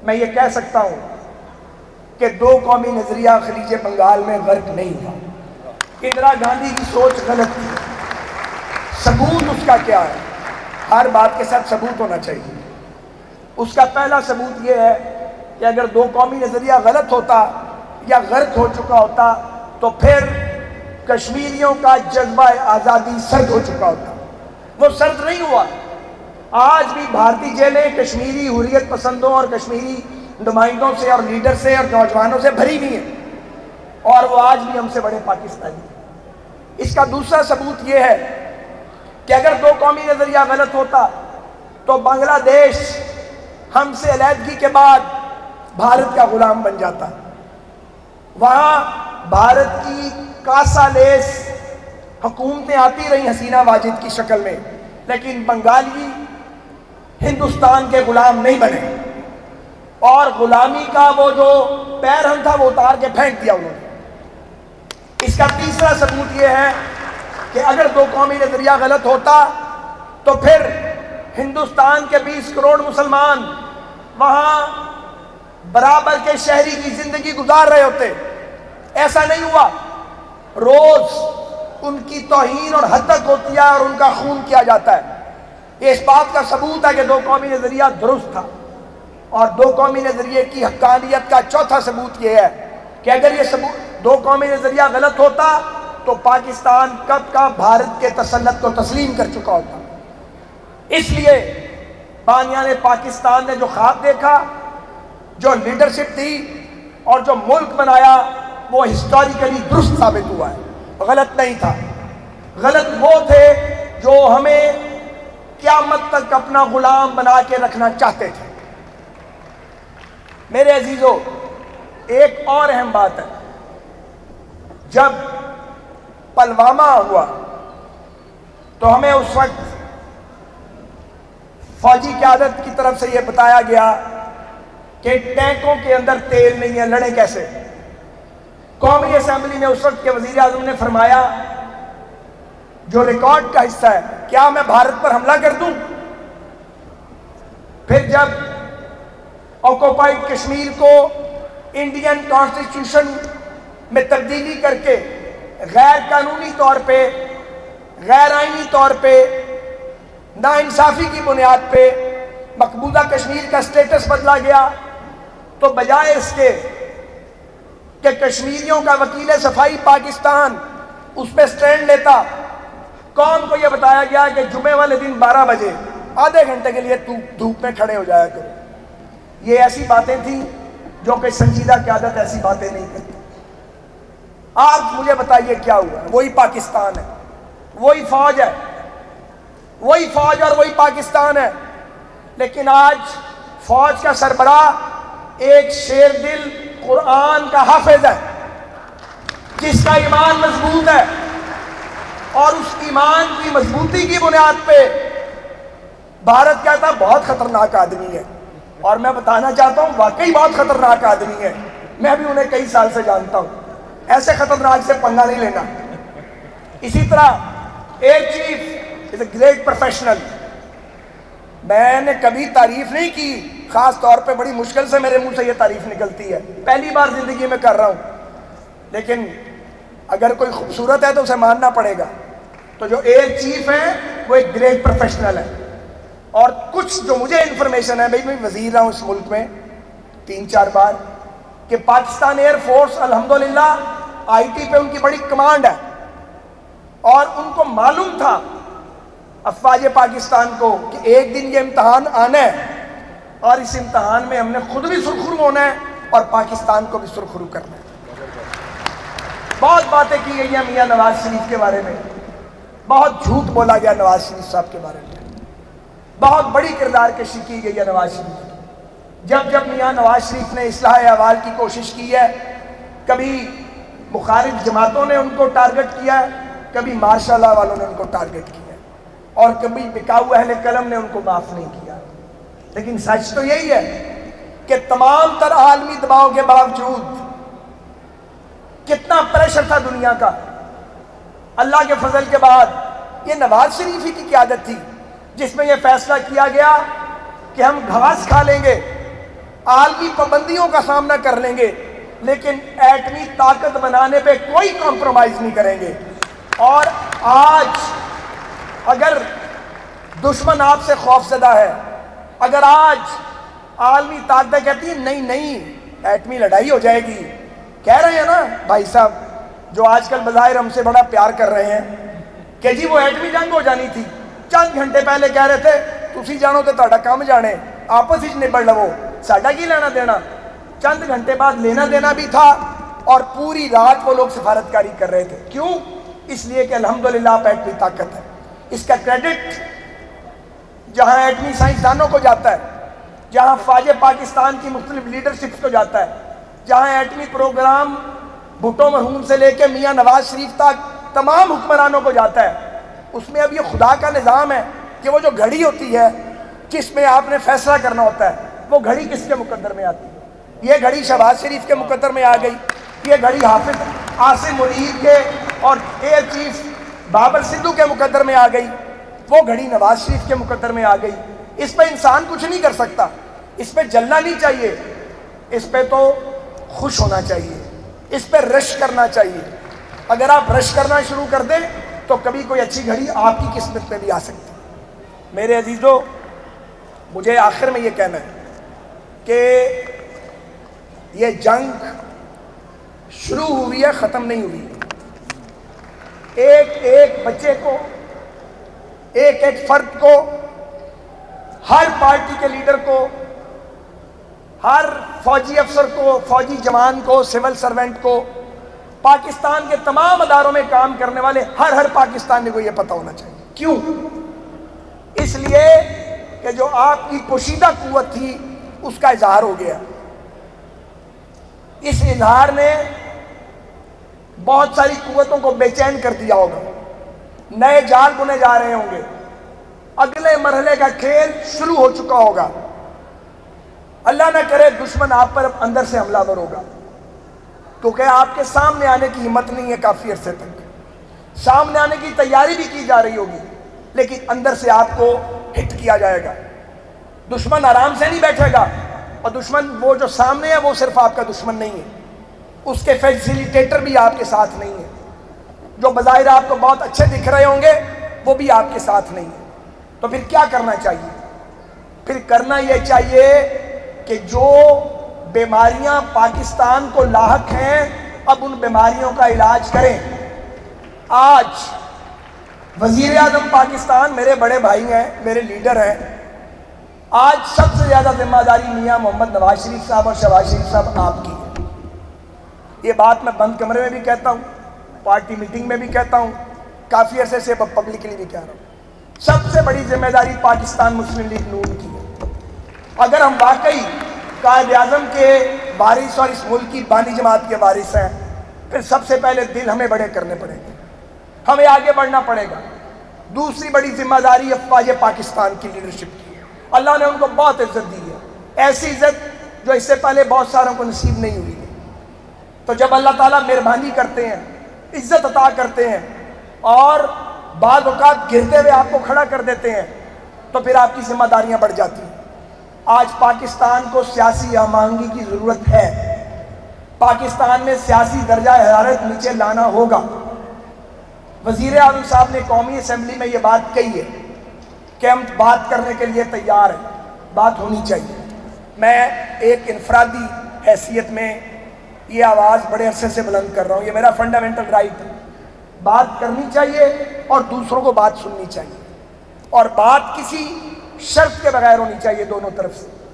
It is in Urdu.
میں یہ کہہ سکتا ہوں کہ دو قومی نظریہ خلیج بنگال میں غرق نہیں ہوا. اندرا گاندھی کی سوچ غلط تھی. ثبوت اس کا کیا ہے؟ ہر بات کے ساتھ ثبوت ہونا چاہیے. اس کا پہلا ثبوت یہ ہے کہ اگر دو قومی نظریہ غلط ہوتا یا غرق ہو چکا ہوتا تو پھر کشمیریوں کا جذبہ آزادی سرد ہو چکا ہوتا. وہ سرد نہیں ہوا. آج بھی بھارتی جیلیں کشمیری حریت پسندوں اور کشمیری نمائندوں سے اور لیڈر سے اور نوجوانوں سے بھری ہوئی ہیں، اور وہ آج بھی ہم سے بڑے پاکستانی ہیں. اس کا دوسرا ثبوت یہ ہے کہ اگر دو قومی نظریہ غلط ہوتا تو بنگلہ دیش ہم سے علیحدگی کے بعد بھارت کا غلام بن جاتا. وہاں بھارت کی کاسا لیس حکومتیں آتی رہی حسینہ واجد کی شکل میں، لیکن بنگالی ہندوستان کے غلام نہیں بنے، اور غلامی کا وہ جو پیرہن تھا وہ اتار کے پھینک دیا انہوں نے. اس کا تیسرا ثبوت یہ ہے کہ اگر دو قومی نظریہ غلط ہوتا تو پھر ہندوستان کے 20 کروڑ مسلمان وہاں برابر کے شہری کی زندگی گزار رہے ہوتے. ایسا نہیں ہوا. روز ان کی توہین اور ہتک ہوتی ہے اور ان کا خون کیا جاتا ہے. یہ اس بات کا ثبوت ہے کہ دو قومی نظریہ درست تھا. اور دو قومی نظریے کی حقانیت کا چوتھا ثبوت یہ ہے کہ اگر یہ دو قومی نظریہ غلط ہوتا تو پاکستان کب کا بھارت کے تسلط کو تسلیم کر چکا ہوتا. اس لیے بانیان پاکستان نے جو خواب دیکھا، جو لیڈرشپ تھی اور جو ملک بنایا، وہ ہسٹوریکلی درست ثابت ہوا ہے، غلط نہیں تھا. غلط وہ تھے جو ہمیں قیامت تک اپنا غلام بنا کے رکھنا چاہتے تھے. میرے عزیزو، ایک اور اہم بات ہے. جب پلوامہ ہوا تو ہمیں اس وقت فوجی قیادت کی طرف سے یہ بتایا گیا کہ ٹینکوں کے اندر تیل نہیں ہے، لڑیں کیسے؟ قومی اسمبلی میں اس وقت کے وزیر اعظم نے فرمایا، جو ریکارڈ کا حصہ ہے، کیا میں بھارت پر حملہ کر دوں؟ پھر جب آکوپائیڈ کشمیر کو انڈین کانسٹیٹیوشن میں تبدیلی کر کے غیر قانونی طور پہ، غیر آئینی طور پہ، ناانصافی کی بنیاد پہ مقبوضہ کشمیر کا سٹیٹس بدلا گیا، تو بجائے اس کے کہ کشمیریوں کا وکیل صفائی پاکستان اس پہ سٹینڈ لیتا، قوم کو یہ بتایا گیا کہ جمعے والے دن 12 بجے آدھے گھنٹے کے لیے دھوپ میں کھڑے ہو جایا کرو. یہ ایسی باتیں تھیں جو کہ سنجیدہ قیادت ایسی باتیں نہیں کرتی. آپ مجھے بتائیے کیا ہوا؟ وہی پاکستان ہے، وہی فوج ہے، وہی فوج اور وہی پاکستان ہے. لیکن آج فوج کا سربراہ ایک شیر دل قرآن کا حافظ ہے، جس کا ایمان مضبوط ہے، اور اس ایمان کی مضبوطی کی بنیاد پہ بھارت کہتا بہت خطرناک آدمی ہے. اور میں بتانا چاہتا ہوں واقعی بہت خطرناک آدمی ہے. میں بھی انہیں کئی سال سے جانتا ہوں. ایسے خطرناک سے پنگا نہیں لینا. اسی طرح air chief is a great professional. میں نے کبھی تعریف نہیں کی، خاص طور پہ بڑی مشکل سے میرے منہ سے یہ تعریف نکلتی ہے، پہلی بار زندگی میں کر رہا ہوں. لیکن اگر کوئی خوبصورت ہے تو اسے ماننا پڑے گا. تو جو ایئر چیف ہے وہ ایک گریٹ پروفیشنل ہے. اور کچھ جو مجھے انفارمیشن ہے، میں وزیر رہا ہوں اس ملک میں 3-4 بار، کہ پاکستان ایئر فورس الحمدللہ آئی ٹی پہ ان کی بڑی کمانڈ ہے، اور ان کو معلوم تھا افواج پاکستان کو کہ ایک دن یہ امتحان آنا ہے، اور اس امتحان میں ہم نے خود بھی سرخرو ہونا ہے اور پاکستان کو بھی سرخرو کرنا ہے. بہت باتیں کی گئی ہیں میاں نواز شریف کے بارے میں، بہت جھوٹ بولا گیا نواز شریف صاحب کے بارے میں، بہت بڑی کردار کشی کی گئی ہے نواز شریف کی. جب جب میاں نواز شریف نے اصلاح احوال کی کوشش کی ہے، کبھی مخالف جماعتوں نے ان کو ٹارگٹ کیا ہے، کبھی ماشاء اللہ والوں نے ان کو ٹارگٹ کیا ہے، اور کبھی بکاؤ اہل قلم نے ان کو معاف نہیں کیا. لیکن سچ تو یہی ہے کہ تمام تر عالمی دباؤ کے باوجود کتنا پریشر تھا دنیا کا، اللہ کے فضل کے بعد یہ نواز شریف ہی کی قیادت تھی جس میں یہ فیصلہ کیا گیا کہ ہم گھاس کھا لیں گے عالمی پابندیوں کا سامنا کر لیں گے، لیکن ایٹمی طاقت بنانے پہ کوئی کمپرومائز نہیں کریں گے۔ اور آج اگر دشمن آپ سے خوف زدہ ہے، اگر آج عالمی طاقتیں کہتی ہیں نہیں نہیں ایٹمی لڑائی ہو جائے گی، کہہ رہے ہیں نا بھائی صاحب جو آج کل بظاہر ہم سے بڑا پیار کر رہے ہیں کہ جی وہ ایٹمی جنگ ہو جانی تھی، چند گھنٹے پہلے کہہ رہے تھے تسی جانو تو تہاڈا کام جانے، آپس ہی نبڑ لو، ساڈا کی لینا دینا۔ چند گھنٹے بعد لینا دینا بھی تھا، اور پوری رات وہ لوگ سفارتکاری کر رہے تھے۔ کیوں؟ اس لیے کہ الحمدللہ آپ ایٹمی طاقت ہے۔ اس کا کریڈٹ جہاں ایٹمی سائنسدانوں کو جاتا ہے، جہاں فوج پاکستان کی مختلف لیڈرشپس کو جاتا ہے، جہاں ایٹمی پروگرام بھٹو مرحوم سے لے کے میاں نواز شریف تک تمام حکمرانوں کو جاتا ہے، اس میں اب یہ خدا کا نظام ہے کہ وہ جو گھڑی ہوتی ہے جس میں آپ نے فیصلہ کرنا ہوتا ہے، وہ گھڑی کس کے مقدر میں آتی ہے؟ یہ گھڑی شہباز شریف کے مقدر میں آ گئی، یہ گھڑی حافظ عاصم منیر کے اور ایئر چیف بابر سدھو کے مقدر میں آ گئی، وہ گھڑی نواز شریف کے مقدر میں آ گئی۔ اس پہ انسان کچھ نہیں کر سکتا، اس پہ جلنا نہیں چاہیے، اس پہ تو خوش ہونا چاہیے، اس پہ رش کرنا چاہیے۔ اگر آپ رش کرنا شروع کر دیں تو کبھی کوئی اچھی گھڑی آپ کی قسمت میں بھی آ سکتی ہے۔ میرے عزیزو، مجھے آخر میں یہ کہنا ہے کہ یہ جنگ شروع ہوئی ہے، ختم نہیں ہوئی۔ ایک ایک بچے کو، ایک ایک فرد کو، ہر پارٹی کے لیڈر کو، ہر فوجی افسر کو، فوجی جوان کو، سول سرونٹ کو، پاکستان کے تمام اداروں میں کام کرنے والے ہر پاکستانی کو یہ پتہ ہونا چاہیے۔ کیوں؟ اس لیے کہ جو آپ کی پوشیدہ قوت تھی اس کا اظہار ہو گیا۔ اس اظہار نے بہت ساری قوتوں کو بے چین کر دیا ہوگا، نئے جال بنے جا رہے ہوں گے، اگلے مرحلے کا کھیل شروع ہو چکا ہوگا۔ اللہ نہ کرے دشمن آپ پر اندر سے حملہ ور ہوگا، کیونکہ آپ کے سامنے آنے کی ہمت نہیں ہے کافی عرصے تک، سامنے آنے کی تیاری بھی کی جا رہی ہوگی، لیکن اندر سے آپ کو ہٹ کیا جائے گا۔ دشمن آرام سے نہیں بیٹھے گا، اور دشمن وہ جو سامنے ہے وہ صرف آپ کا دشمن نہیں ہے، اس کے فیسیلیٹیٹر بھی آپ کے ساتھ نہیں ہیں، جو بظاہر آپ کو بہت اچھے دکھ رہے ہوں گے وہ بھی آپ کے ساتھ نہیں ہیں۔ تو پھر کیا کرنا چاہیے؟ پھر کرنا یہ چاہیے کہ جو بیماریاں پاکستان کو لاحق ہیں اب ان بیماریوں کا علاج کریں۔ آج وزیر اعظم پاکستان میرے بڑے بھائی ہیں، میرے لیڈر ہیں، آج سب سے زیادہ ذمہ داری میاں محمد نواز شریف صاحب اور شہباز شریف صاحب آپ کی ہے۔ یہ بات میں بند کمرے میں بھی کہتا ہوں، پارٹی میٹنگ میں بھی کہتا ہوں، کافی عرصے سے پبلکلی بھی کہہ رہا ہوں، سب سے بڑی ذمہ داری پاکستان مسلم لیگ نون کی ہے۔ اگر ہم واقعی قائد اعظم کے وارث اور اس ملک کی بانی جماعت کے وارث ہیں، پھر سب سے پہلے دل ہمیں بڑے کرنے پڑیں گے، ہمیں آگے بڑھنا پڑے گا۔ دوسری بڑی ذمہ داری افواج پاکستان کی لیڈرشپ کی ہے۔ اللہ نے ان کو بہت عزت دی ہے، ایسی عزت جو اس سے پہلے بہت ساروں کو نصیب نہیں ہوئی ہے۔ تو جب اللہ تعالیٰ مہربانی کرتے ہیں، عزت عطا کرتے ہیں، اور بعض اوقات گرتے ہوئے آپ کو کھڑا کر دیتے ہیں، تو پھر آپ کی ذمہ داریاں بڑھ جاتی ہیں۔ آج پاکستان کو سیاسی ہم آہنگی کی ضرورت ہے، پاکستان میں سیاسی درجہ حرارت نیچے لانا ہوگا۔ وزیر اعظم صاحب نے قومی اسمبلی میں یہ بات کہی ہے کہ ہم بات کرنے کے لیے تیار ہیں، بات ہونی چاہیے۔ میں ایک انفرادی حیثیت میں یہ آواز بڑے عرصے سے بلند کر رہا ہوں، یہ میرا فنڈامنٹل رائٹ ہے، بات کرنی چاہیے اور دوسروں کو بات سننی چاہیے، اور بات کسی شرط کے بغیر ہونی چاہیے دونوں طرف سے۔